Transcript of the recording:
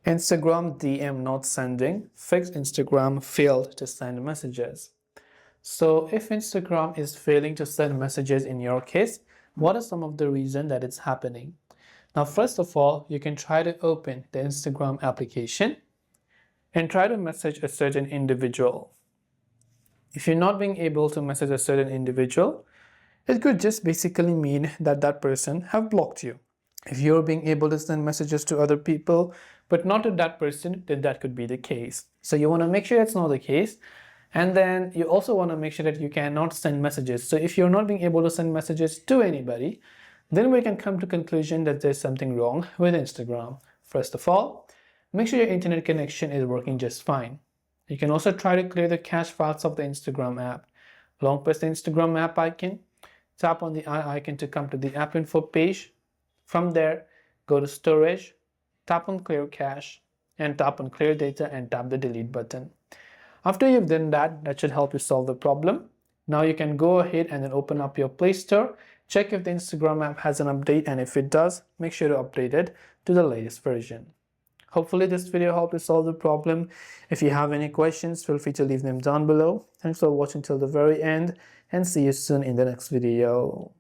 Instagram DM not sending. Fix Instagram failed to send messages. So if Instagram is failing to send messages in your case, what are some of the reasons that it's happening? Now, first of all, you can try to open the Instagram application and try to message a certain individual. If you're not being able to message a certain individual, it could just basically mean that that person have blocked you. If you're being able to send messages to other people, but not to that person, then that could be the case. So you want to make sure that's not the case. And then you also want to make sure that you cannot send messages. So if you're not being able to send messages to anybody, then we can come to conclusion that there's something wrong with Instagram. First of all, make sure your internet connection is working just fine. You can also try to clear the cache files of the Instagram app. Long press the Instagram app icon, tap on the eye icon to come to the app info page. From there, go to storage, tap on clear cache, and tap on clear data and tap the delete button. After you've done that, that should help you solve the problem. Now you can go ahead and then open up your Play Store, check if the Instagram app has an update, and if it does, make sure to update it to the latest version. Hopefully this video helped you solve the problem. If you have any questions, feel free to leave them down below. Thanks for watching till the very end, and see you soon in the next video.